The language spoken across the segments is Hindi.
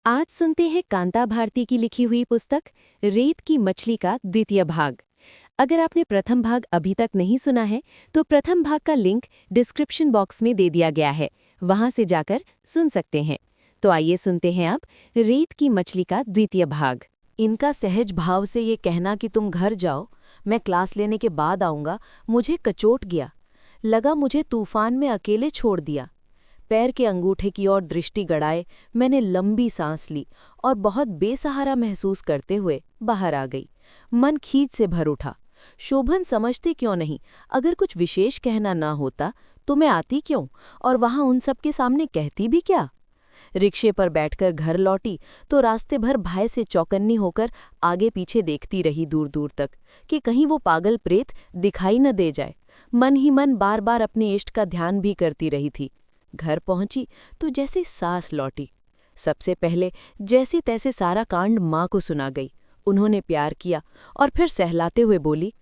आज सुनते हैं कांता भारती की लिखी हुई पुस्तक रेत की मछली का द्वितीय भाग। अगर आपने प्रथम भाग अभी तक नहीं सुना है तो प्रथम भाग का लिंक डिस्क्रिप्शन बॉक्स में दे दिया गया है, वहां से जाकर सुन सकते हैं। तो आइए सुनते हैं अब रेत की मछली का द्वितीय भाग। इनका सहज भाव से ये कहना कि तुम घर जाओ, मैं क्लास लेने के बाद आऊंगा, मुझे कचोट गया। लगा मुझे तूफान में अकेले छोड़ दिया। पैर के अंगूठे की ओर दृष्टि गड़ाए मैंने लंबी सांस ली और बहुत बेसहारा महसूस करते हुए बाहर आ गई। मन खींच से भर उठा। शोभन समझते क्यों नहीं, अगर कुछ विशेष कहना ना होता तो मैं आती क्यों और वहां उन सबके सामने कहती भी क्या। रिक्शे पर बैठकर घर लौटी तो रास्ते भर भय से चौकन्नी होकर आगे पीछे देखती रही दूर दूर तक कि कहीं वो पागल प्रेत दिखाई न दे जाए। मन ही मन बार बार अपने इष्ट का ध्यान भी करती रही थी। घर पहुंची तो जैसे सांस लौटी। सबसे पहले जैसे तैसे सारा कांड माँ को सुना गई। उन्होंने प्यार किया और फिर सहलाते हुए बोली,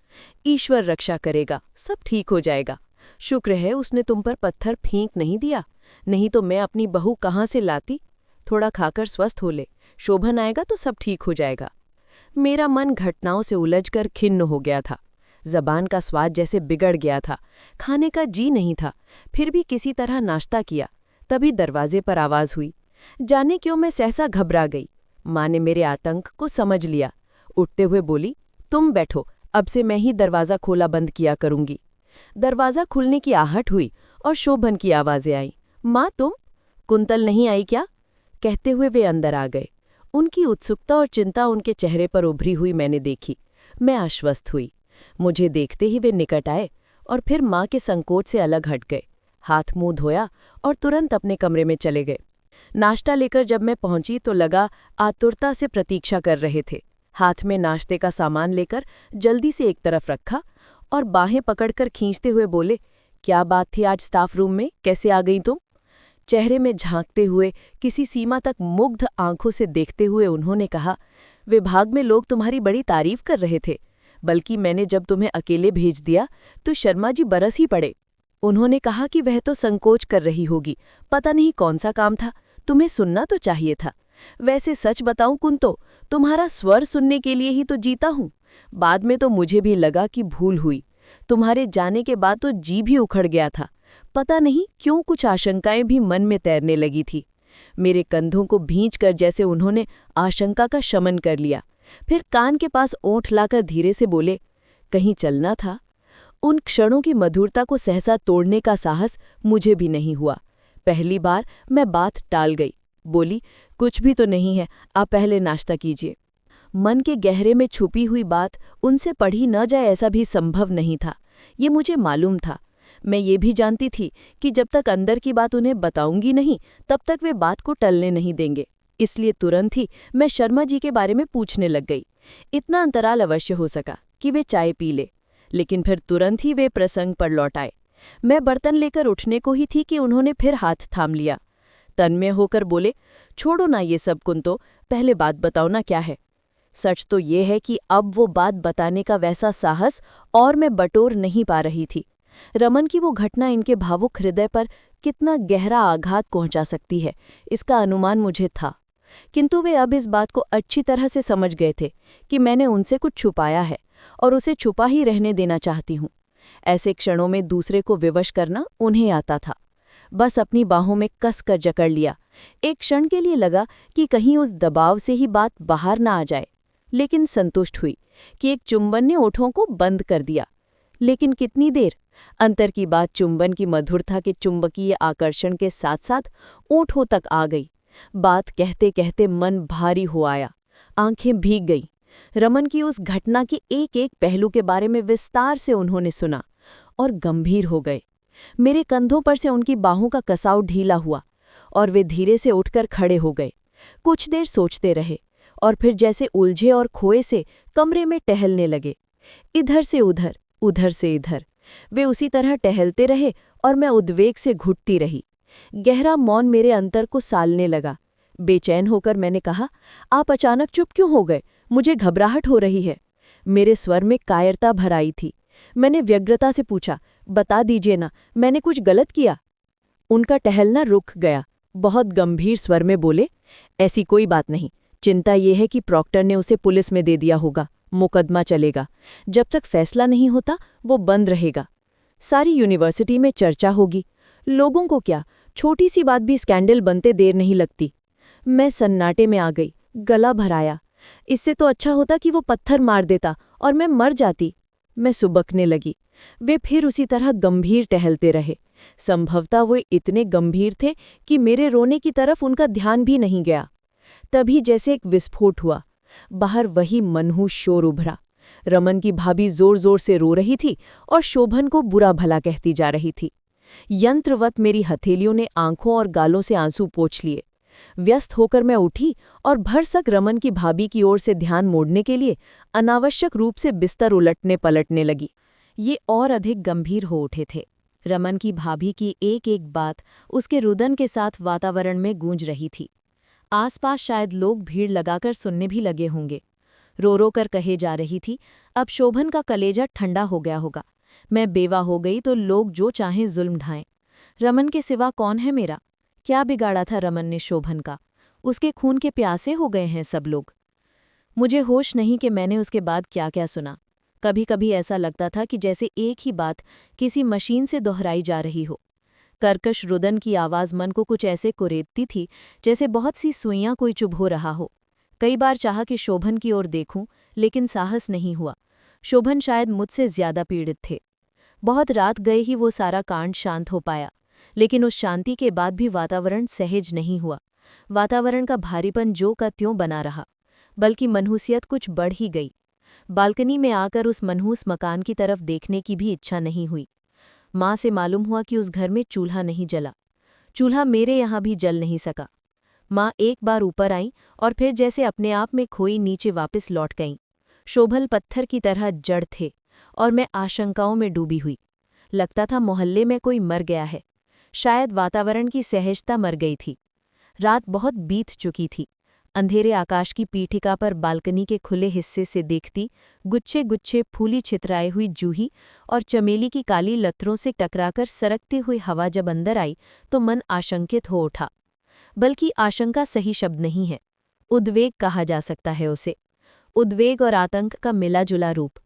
ईश्वर रक्षा करेगा, सब ठीक हो जाएगा। शुक्र है उसने तुम पर पत्थर फेंक नहीं दिया, नहीं तो मैं अपनी बहू कहाँ से लाती। थोड़ा खाकर स्वस्थ हो ले, शोभन आएगा तो सब ठीक हो जाएगा। मेरा मन घटनाओं से उलझकर खिन्न हो गया था। जबान का स्वाद जैसे बिगड़ गया था। खाने का जी नहीं था, फिर भी किसी तरह नाश्ता किया। तभी दरवाजे पर आवाज हुई। जाने क्यों मैं सहसा घबरा गई। माँ ने मेरे आतंक को समझ लिया। उठते हुए बोली, तुम बैठो, अब से मैं ही दरवाज़ा खोला बंद किया करूंगी। दरवाज़ा खुलने की आहट हुई और शोभन की आवाज़ें आईं। माँ तुम? कुंतल नहीं आई क्या? कहते हुए वे अंदर आ गए। उनकी उत्सुकता और चिंता उनके चेहरे पर उभरी हुई मैंने देखी। मैं आश्वस्त हुई। मुझे देखते ही वे निकट आए और फिर माँ के संकोच से अलग हट गए। हाथ मुंह धोया और तुरंत अपने कमरे में चले गए। नाश्ता लेकर जब मैं पहुंची तो लगा आतुरता से प्रतीक्षा कर रहे थे। हाथ में नाश्ते का सामान लेकर जल्दी से एक तरफ रखा और बाहें पकड़कर खींचते हुए बोले, क्या बात थी आज स्टाफ रूम में, कैसे आ गई तुम? चेहरे में झांकते हुए किसी सीमा तक मुग्ध आंखों से देखते हुए उन्होंने कहा, विभाग में लोग तुम्हारी बड़ी तारीफ कर रहे थे, बल्कि मैंने जब तुम्हें अकेले भेज दिया तो शर्मा जी बरस ही पड़े। उन्होंने कहा कि वह तो संकोच कर रही होगी, पता नहीं कौन सा काम था, तुम्हें सुनना तो चाहिए था। वैसे सच बताऊं कुंतो, तुम्हारा स्वर सुनने के लिए ही तो जीता हूं। बाद में तो मुझे भी लगा कि भूल हुई। तुम्हारे जाने के बाद तो जी भी उखड़ गया था। पता नहीं क्यों कुछ आशंकाएं भी मन में तैरने लगी थी। मेरे कंधों को भींचकर जैसे उन्होंने आशंका का शमन कर लिया। फिर कान के पास ओंठ लाकर धीरे से बोले, कहीं चलना था? उन क्षणों की मधुरता को सहसा तोड़ने का साहस मुझे भी नहीं हुआ। पहली बार मैं बात टाल गई। बोली, कुछ भी तो नहीं है, आप पहले नाश्ता कीजिए। मन के गहरे में छुपी हुई बात उनसे पढ़ी न जाए ऐसा भी संभव नहीं था, ये मुझे मालूम था। मैं ये भी जानती थी कि जब तक अंदर की बात उन्हें बताऊंगी नहीं तब तक वे बात को टलने नहीं देंगे। इसलिए तुरंत ही मैं शर्मा जी के बारे में पूछने लग गई। इतना अंतराल अवश्य हो सका कि वे चाय पी ले, लेकिन फिर तुरंत ही वे प्रसंग पर लौट आए। मैं बर्तन लेकर उठने को ही थी कि उन्होंने फिर हाथ थाम लिया। तन्मय होकर बोले, छोड़ो ना ये सब कुंतो, पहले बात बताओ ना क्या है। सच तो ये है कि अब वो बात बताने का वैसा साहस और मैं बटोर नहीं पा रही थी। रमन की वो घटना इनके भावुक हृदय पर कितना गहरा आघात पहुंचा सकती है, इसका अनुमान मुझे था। किंतु वे अब इस बात को अच्छी तरह से समझ गए थे कि मैंने उनसे कुछ छुपाया है और उसे छुपा ही रहने देना चाहती हूँ। ऐसे क्षणों में दूसरे को विवश करना उन्हें आता था। बस अपनी बाहों में कस कर जकड़ लिया। एक क्षण के लिए लगा कि कहीं उस दबाव से ही बात बाहर ना आ जाए, लेकिन संतुष्ट हुई कि एक चुंबन ने ओठों को बंद कर दिया। लेकिन कितनी देर? अंतर की बात चुंबन की मधुरता के चुंबकीय आकर्षण के साथ साथ ओठों तक आ गई। बात कहते कहते मन भारी हो आया, आंखें भीग गईं। रमन की उस घटना के एक एक पहलू के बारे में विस्तार से उन्होंने सुना और गंभीर हो गए। मेरे कंधों पर से उनकी बाहों का कसाव ढीला हुआ और वे धीरे से उठकर खड़े हो गए। कुछ देर सोचते रहे और फिर जैसे उलझे और खोए से कमरे में टहलने लगे, इधर से उधर, उधर से इधर। वे उसी तरह टहलते रहे और मैं उद्वेग से घुटती रही। गहरा मौन मेरे अंतर को सालने लगा। बेचैन होकर मैंने कहा, आप अचानक चुप क्यों हो गए? मुझे घबराहट हो रही है। मेरे स्वर में कायरता भर आई थी। मैंने व्यग्रता से पूछा, बता दीजिए ना, मैंने कुछ गलत किया? उनका टहलना रुक गया। बहुत गंभीर स्वर में बोले, ऐसी कोई बात नहीं, चिंता ये है कि प्रॉक्टर ने उसे पुलिस में दे दिया होगा, मुकदमा चलेगा। जब तक फैसला नहीं होता वो बंद रहेगा। सारी यूनिवर्सिटी में चर्चा होगी। लोगों को क्या, छोटी सी बात भी स्कैंडल बनते देर नहीं लगती। मैं सन्नाटे में आ गई, गला भराया। इससे तो अच्छा होता कि वो पत्थर मार देता और मैं मर जाती। मैं सुबकने लगी। वे फिर उसी तरह गंभीर टहलते रहे। संभवतः वो इतने गंभीर थे कि मेरे रोने की तरफ उनका ध्यान भी नहीं गया। तभी जैसे एक विस्फोट हुआ। बाहर वही मनहूस शोर उभरा। रमन की भाभी जोर जोर से रो रही थी और शोभन को बुरा भला कहती जा रही थी। यंत्रवत मेरी हथेलियों ने आंखों और गालों से आंसू पोंछ लिए। व्यस्त होकर मैं उठी और भरसक रमन की भाभी की ओर से ध्यान मोड़ने के लिए अनावश्यक रूप से बिस्तर उलटने पलटने लगी। ये और अधिक गंभीर हो उठे थे। रमन की भाभी की एक एक बात उसके रुदन के साथ वातावरण में गूंज रही थी। आसपास शायद लोग भीड़ लगाकर सुनने भी लगे होंगे। रो रो कर कहे जा रही थी, अब शोभन का कलेजा ठंडा हो गया होगा। मैं बेवा हो गई तो लोग जो चाहें जुल्म ढाएं। रमन के सिवा कौन है मेरा? क्या बिगाड़ा था रमन ने शोभन का? उसके खून के प्यासे हो गए हैं सब लोग। मुझे होश नहीं कि मैंने उसके बाद क्या क्या सुना। कभी कभी ऐसा लगता था कि जैसे एक ही बात किसी मशीन से दोहराई जा रही हो। कर्कश रुदन की आवाज़ मन को कुछ ऐसे कुरेदती थी जैसे बहुत सी सुइयां कोई चुभो रहा हो। कई बार चाहा कि शोभन की ओर देखूं, लेकिन साहस नहीं हुआ। शोभन शायद मुझसे ज्यादा पीड़ित थे। बहुत रात गए ही वो सारा कांड शांत हो पाया, लेकिन उस शांति के बाद भी वातावरण सहज नहीं हुआ। वातावरण का भारीपन ज्यों का त्यों बना रहा, बल्कि मनहूसियत कुछ बढ़ ही गई। बालकनी में आकर उस मनहूस मकान की तरफ देखने की भी इच्छा नहीं हुई। माँ से मालूम हुआ कि उस घर में चूल्हा नहीं जला। चूल्हा मेरे यहाँ भी जल नहीं सका। माँ एक बार ऊपर आईं और फिर जैसे अपने आप में खोई नीचे वापस लौट गईं। शोभन पत्थर की तरह जड़ थे और मैं आशंकाओं में डूबी हुई। लगता था मोहल्ले में कोई मर गया है। शायद वातावरण की सहजता मर गई थी। रात बहुत बीत चुकी थी। अंधेरे आकाश की पीठिका पर बालकनी के खुले हिस्से से देखती गुच्छे गुच्छे फूली छितराई हुई जूही और चमेली की काली लतरों से टकराकर सरकती हुई हवा जब अंदर आई तो मन आशंकित हो उठा। बल्कि आशंका सही शब्द नहीं है, उद्वेग कहा जा सकता है उसे। उद्वेग और आतंक का मिला जुला रूप।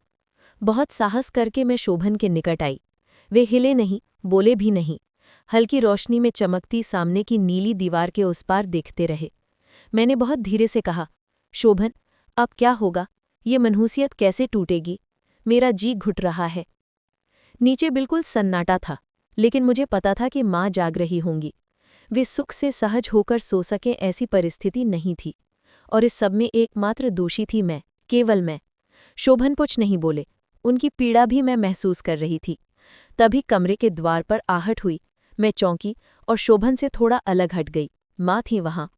बहुत साहस करके मैं शोभन के निकट आई। वे हिले नहीं, बोले भी नहीं। हल्की रोशनी में चमकती सामने की नीली दीवार के उस पार देखते रहे। मैंने बहुत धीरे से कहा, शोभन, अब क्या होगा? ये मनहूसियत कैसे टूटेगी? मेरा जी घुट रहा है। नीचे बिल्कुल सन्नाटा था, लेकिन मुझे पता था कि माँ जाग रही होंगी। वे सुख से सहज होकर सो सकें ऐसी परिस्थिति नहीं थी, और इस सब में एकमात्र दोषी थी मैं, केवल मैं। शोभन कुछ नहीं बोले, उनकी पीड़ा भी मैं महसूस कर रही थी। तभी कमरे के द्वार पर आहट हुई। मैं चौंकी और शोभन से थोड़ा अलग हट गई। माँ थी वहाँ।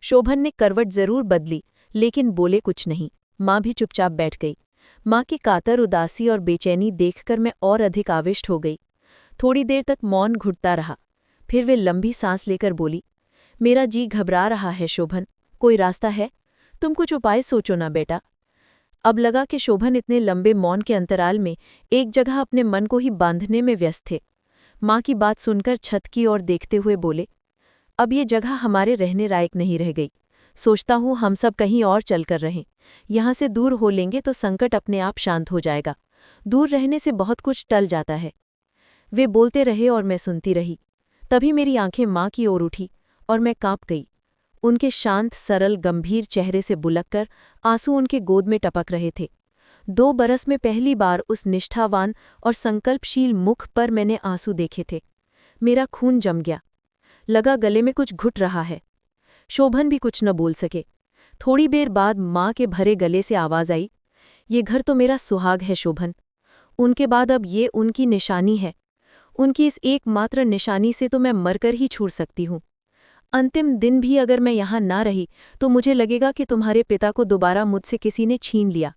शोभन ने करवट जरूर बदली, लेकिन बोले कुछ नहीं। माँ भी चुपचाप बैठ गई। माँ की कातर उदासी और बेचैनी देखकर मैं और अधिक आविष्ट हो गई। थोड़ी देर तक मौन घुटता रहा। फिर वे लंबी सांस लेकर बोली, मेरा जी घबरा रहा है शोभन, कोई रास्ता है? तुम कुछ उपाय सोचो ना बेटा। अब लगा कि शोभन इतने लंबे मौन के अंतराल में एक जगह अपने मन को ही बांधने में व्यस्त थे। माँ की बात सुनकर छत की ओर देखते हुए बोले, अब ये जगह हमारे रहने लायक नहीं रह गई। सोचता हूँ हम सब कहीं और चलकर रहें। यहाँ से दूर हो लेंगे तो संकट अपने आप शांत हो जाएगा। दूर रहने से बहुत कुछ टल जाता है। वे बोलते रहे और मैं सुनती रही। तभी मेरी आंखें माँ की ओर उठी और मैं कांप गई। उनके शांत, सरल, गंभीर चेहरे से बुलककर आंसू उनके गोद में टपक रहे थे। 2 बरस में पहली बार उस निष्ठावान और संकल्पशील मुख पर मैंने आंसू देखे थे। मेरा खून जम गया। लगा गले में कुछ घुट रहा है। शोभन भी कुछ न बोल सके। थोड़ी देर बाद माँ के भरे गले से आवाज आई, ये घर तो मेरा सुहाग है शोभन। उनके बाद अब ये उनकी निशानी है। उनकी इस एकमात्र निशानी से तो मैं मरकर ही छूट सकती हूँ। अंतिम दिन भी अगर मैं यहाँ ना रही तो मुझे लगेगा कि तुम्हारे पिता को दोबारा मुझसे किसी ने छीन लिया।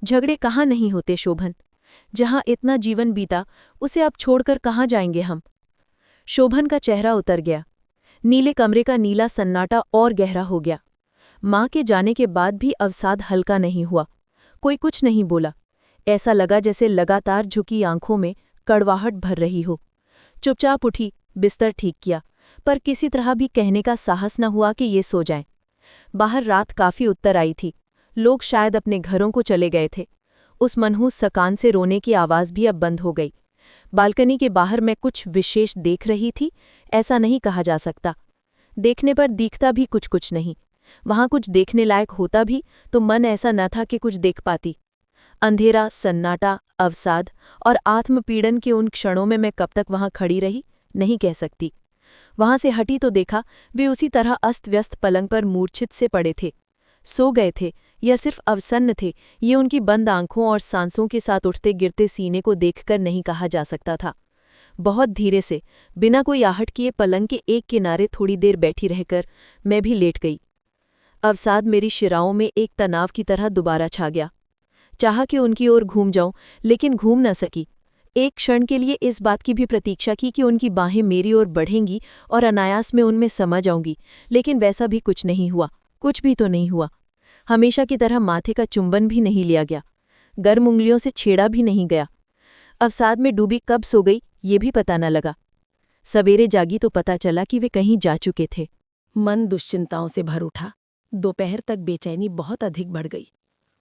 झगड़े कहाँ नहीं होते शोभन। जहाँ इतना जीवन बीता उसे अब छोड़कर कहाँ जाएंगे हम। शोभन का चेहरा उतर गया। नीले कमरे का नीला सन्नाटा और गहरा हो गया। माँ के जाने के बाद भी अवसाद हल्का नहीं हुआ। कोई कुछ नहीं बोला। ऐसा लगा जैसे लगातार झुकी आंखों में कड़वाहट भर रही हो। चुपचाप उठी, बिस्तर ठीक किया, पर किसी तरह भी कहने का साहस न हुआ कि ये सो जाएं। बाहर रात काफी उत्तर आई थी। लोग शायद अपने घरों को चले गए थे। उस मनहूस सकान से रोने की आवाज भी अब बंद हो गई। बालकनी के बाहर मैं कुछ विशेष देख रही थी, ऐसा नहीं कहा जा सकता। देखने पर दिखता भी कुछ कुछ नहीं। वहां कुछ देखने लायक होता भी तो मन ऐसा न था कि कुछ देख पाती। अंधेरा, सन्नाटा, अवसाद और आत्मपीड़न के उन क्षणों में मैं कब तक वहां खड़ी रही, नहीं कह सकती। वहां से हटी तो देखा वे उसी तरह अस्त व्यस्त पलंग पर मूर्छित से पड़े थे। सो गए थे या सिर्फ अवसन्न थे, ये उनकी बंद आंखों और सांसों के साथ उठते गिरते सीने को देखकर नहीं कहा जा सकता था। बहुत धीरे से, बिना कोई आहट किए पलंग के एक किनारे थोड़ी देर बैठी रहकर मैं भी लेट गई। अवसाद मेरी शिराओं में एक तनाव की तरह दोबारा छा गया। चाहा कि उनकी ओर घूम जाऊं, लेकिन घूम न सकी। एक क्षण के लिए इस बात की भी प्रतीक्षा की कि उनकी बाहें मेरी ओर बढ़ेंगी और अनायास में उनमें समा जाऊंगी, लेकिन वैसा भी कुछ नहीं हुआ। कुछ भी तो नहीं हुआ। हमेशा की तरह माथे का चुंबन भी नहीं लिया गया, गर्म उंगलियों से छेड़ा भी नहीं गया। अवसाद में डूबी कब सो गई ये भी पता न लगा। सवेरे जागी तो पता चला कि वे कहीं जा चुके थे। मन दुश्चिंताओं से भर उठा। दोपहर तक बेचैनी बहुत अधिक बढ़ गई।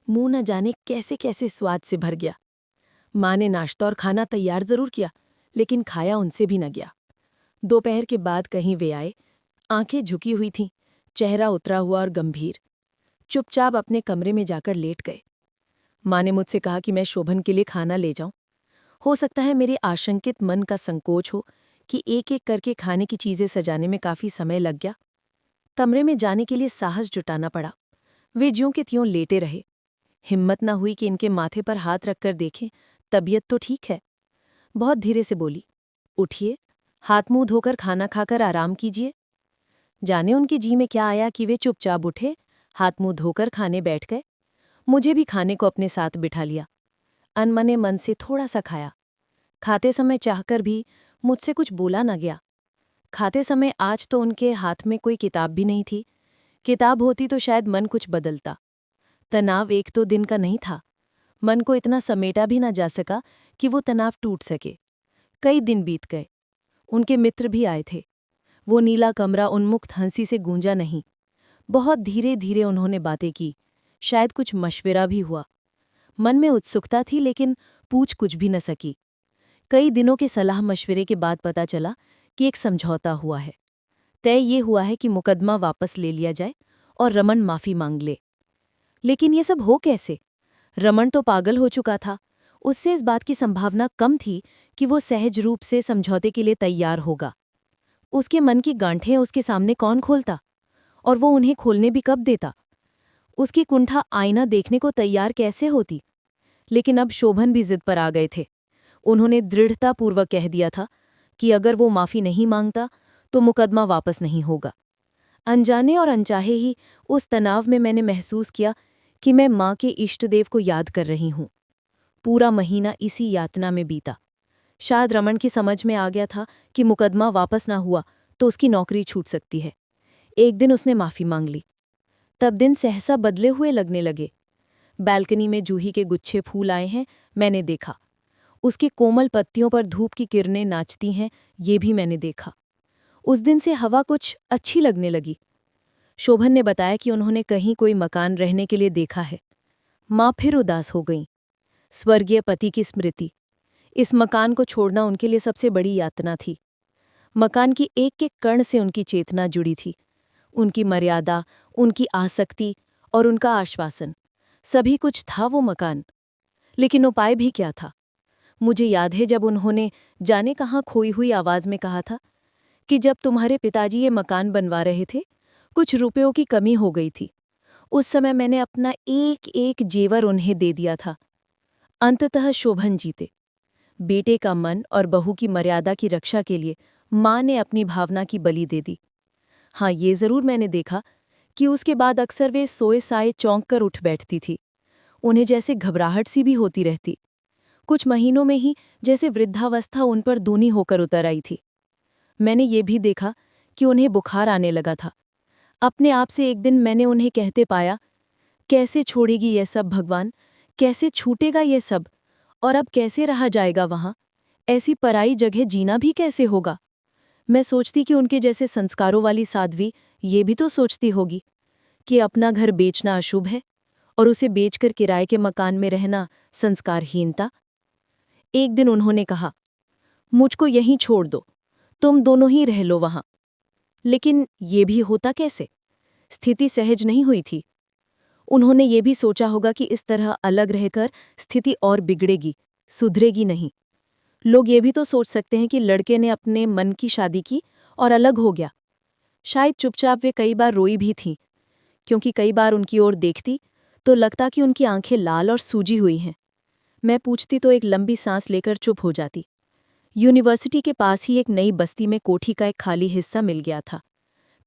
मुंह न जाने कैसे कैसे स्वाद से भर गया। माँ ने नाश्ता और खाना तैयार जरूर किया, लेकिन खाया उनसे भी न गया। दोपहर के बाद कहीं वे आए, आंखें झुकी हुई थीं, चेहरा उतरा हुआ और गंभीर। चुपचाप अपने कमरे में जाकर लेट गए। माँ ने मुझसे कहा कि मैं शोभन के लिए खाना ले जाऊं। हो सकता है मेरे आशंकित मन का संकोच हो कि एक एक करके खाने की चीजें सजाने में काफी समय लग गया। कमरे में जाने के लिए साहस जुटाना पड़ा। वे ज्यों के त्यों लेटे रहे। हिम्मत न हुई कि इनके माथे पर हाथ रखकर देखें तबीयत तो ठीक है। बहुत धीरे से बोली, उठिए, हाथ मुंह धोकर खाना खाकर आराम कीजिए। जाने उनकी जी में क्या आया कि वे चुपचाप उठे, हाथ मुंह धोकर खाने बैठ गए। मुझे भी खाने को अपने साथ बिठा लिया। अनमने मन से थोड़ा सा खाया। खाते समय चाहकर भी मुझसे कुछ बोला न गया। खाते समय आज तो उनके हाथ में कोई किताब भी नहीं थी। किताब होती तो शायद मन कुछ बदलता। तनाव एक तो दिन का नहीं था। मन को इतना समेटा भी न जा सका कि वो तनाव टूट सके। कई दिन बीत गए। उनके मित्र भी आए थे। वो नीला कमरा उन्मुक्त हंसी से गूंजा नहीं। बहुत धीरे धीरे उन्होंने बातें की। शायद कुछ मशविरा भी हुआ। मन में उत्सुकता थी, लेकिन पूछ कुछ भी न सकी। कई दिनों के सलाह मशविरे के बाद पता चला कि एक समझौता हुआ है। तय ये हुआ है कि मुकदमा वापस ले लिया जाए और रमन माफी मांग ले। लेकिन ये सब हो कैसे? रमन तो पागल हो चुका था। उससे इस बात की संभावना कम थी कि वो सहज रूप से समझौते के लिए तैयार होगा। उसके मन की गांठें उसके सामने कौन खोलता, और वो उन्हें खोलने भी कब देता? उसकी कुंठा आईना देखने को तैयार कैसे होती? लेकिन अब शोभन भी जिद पर आ गए थे। उन्होंने दृढ़तापूर्वक कह दिया था कि अगर वो माफी नहीं मांगता तो मुकदमा वापस नहीं होगा। अनजाने और अनचाहे ही उस तनाव में मैंने महसूस किया कि मैं माँ के इष्टदेव को याद कर रही हूँ। पूरा महीना इसी यातना में बीता। शायद रमन की समझ में आ गया था कि मुकदमा वापस ना हुआ तो उसकी नौकरी छूट सकती है। एक दिन उसने माफी मांग ली। तब दिन सहसा बदले हुए लगने लगे। बालकनी में जूही के गुच्छे फूल आए हैं, मैंने देखा। उसकी कोमल पत्तियों पर धूप की किरणें नाचती हैं, ये भी मैंने देखा। उस दिन से हवा कुछ अच्छी लगने लगी। शोभन ने बताया कि उन्होंने कहीं कोई मकान रहने के लिए देखा है। माँ फिर उदास हो गईं। स्वर्गीय पति की स्मृति। इस मकान को छोड़ना उनके लिए सबसे बड़ी यातना थी। मकान की एक एक कण से उनकी चेतना जुड़ी थी। उनकी मर्यादा, उनकी आसक्ति और उनका आश्वासन, सभी कुछ था वो मकान। लेकिन उपाय भी क्या था? मुझे याद है जब उन्होंने जाने कहाँ खोई हुई आवाज में कहा था कि जब तुम्हारे पिताजी ये मकान बनवा रहे थे, कुछ रुपयों की कमी हो गई थी। उस समय मैंने अपना एक एक जेवर उन्हें दे दिया था। अंततः शोभन जीते। बेटे का मन और बहू की मर्यादा की रक्षा के लिए माँ ने अपनी भावना की बलि दे दी। हाँ, ये जरूर मैंने देखा कि उसके बाद अक्सर वे सोए साए चौंक कर उठ बैठती थी। उन्हें जैसे घबराहट सी भी होती रहती। कुछ महीनों में ही जैसे वृद्धावस्था उन पर दूनी होकर उतर आई थी। मैंने ये भी देखा कि उन्हें बुखार आने लगा था। अपने आप से एक दिन मैंने उन्हें कहते पाया, कैसे छोड़ेगी ये सब भगवान, कैसे छूटेगा ये सब, और अब कैसे रहा जाएगा वहाँ? ऐसी पराई जगह जीना भी कैसे होगा? मैं सोचती कि उनके जैसे संस्कारों वाली साध्वी ये भी तो सोचती होगी कि अपना घर बेचना अशुभ है और उसे बेचकर किराए के मकान में रहना संस्कारहीनता। एक दिन उन्होंने कहा, मुझको यहीं छोड़ दो, तुम दोनों ही रह लो वहां। लेकिन ये भी होता कैसे? स्थिति सहज नहीं हुई थी। उन्होंने ये भी सोचा होगा कि इस तरह अलग रहकर स्थिति और बिगड़ेगी, सुधरेगी नहीं। लोग ये भी तो सोच सकते हैं कि लड़के ने अपने मन की शादी की और अलग हो गया। शायद चुपचाप वे कई बार रोई भी थीं, क्योंकि कई बार उनकी ओर देखती तो लगता कि उनकी आंखें लाल और सूजी हुई हैं। मैं पूछती तो एक लंबी सांस लेकर चुप हो जाती। यूनिवर्सिटी के पास ही एक नई बस्ती में कोठी का एक खाली हिस्सा मिल गया था।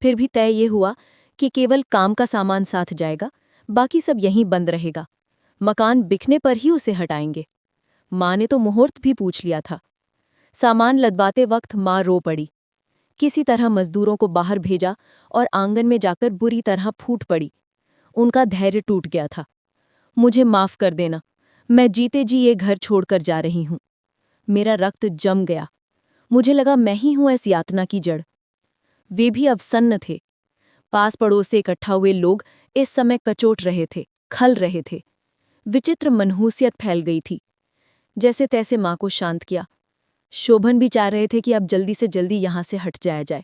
फिर भी तय ये हुआ कि केवल काम का सामान साथ जाएगा, बाकी सब यहीं बंद रहेगा। मकान बिकने पर ही उसे हटाएंगे। माँ ने तो मुहूर्त भी पूछ लिया था। सामान लदवाते वक्त माँ रो पड़ी। किसी तरह मजदूरों को बाहर भेजा और आंगन में जाकर बुरी तरह फूट पड़ी। उनका धैर्य टूट गया था। मुझे माफ कर देना, मैं जीते जी ये घर छोड़कर जा रही हूं। मेरा रक्त जम गया। मुझे लगा मैं ही हूं इस यातना की जड़। वे भी अवसन्न थे। पास पड़ोस से इकट्ठा हुए लोग इस समय कचोट रहे थे, खल रहे थे। विचित्र मनहूसियत फैल गई थी। जैसे तैसे माँ को शांत किया। शोभन भी चाह रहे थे कि अब जल्दी से जल्दी यहां से हट जाया जाए।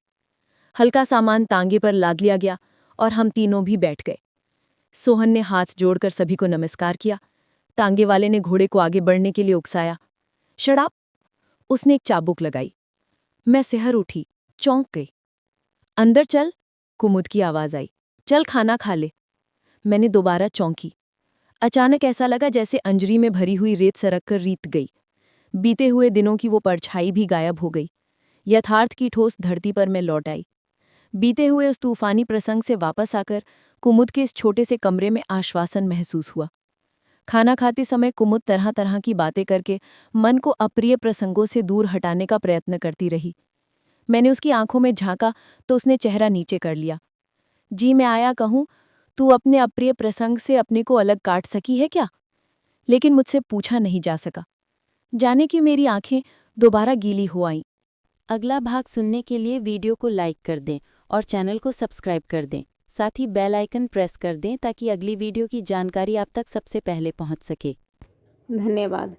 हल्का सामान तांगे पर लाद लिया गया और हम तीनों भी बैठ गए। सोहन ने हाथ जोड़कर सभी को नमस्कार किया। तांगे वाले ने घोड़े को आगे बढ़ने के लिए उकसाया। शराब! उसने एक चाबुक लगाई। मैं सिहर उठी, चौंक गई। अंदर चल, कुमुद की आवाज आई। चल खाना खा ले। मैंने दोबारा चौंकी। अचानक ऐसा लगा जैसे अंजरी में भरी हुई रेत सरक कर रीत गई। बीते हुए दिनों की वो परछाई भी गायब हो गई। यथार्थ की ठोस धरती पर मैं लौट आई। बीते हुए उस तूफानी प्रसंग से वापस आकर कुमुद के इस छोटे से कमरे में आश्वासन महसूस हुआ। खाना खाते समय कुमुद तरह तरह की बातें करके मन को अप्रिय प्रसंगों से दूर हटाने का प्रयत्न करती रही। मैंने उसकी आंखों में झांका तो उसने चेहरा नीचे कर लिया। जी मैं आया कहूं, तू अपने अप्रिय प्रसंग से अपने को अलग काट सकी है क्या? लेकिन मुझसे पूछा नहीं जा सका। जाने कि मेरी आंखें दोबारा गीली हो आईं। अगला भाग सुनने के लिए वीडियो को लाइक कर दें और चैनल को सब्सक्राइब कर दें। साथ ही बेल आइकन प्रेस कर दें ताकि अगली वीडियो की जानकारी आप तक सबसे पहले पहुंच सके। धन्यवाद।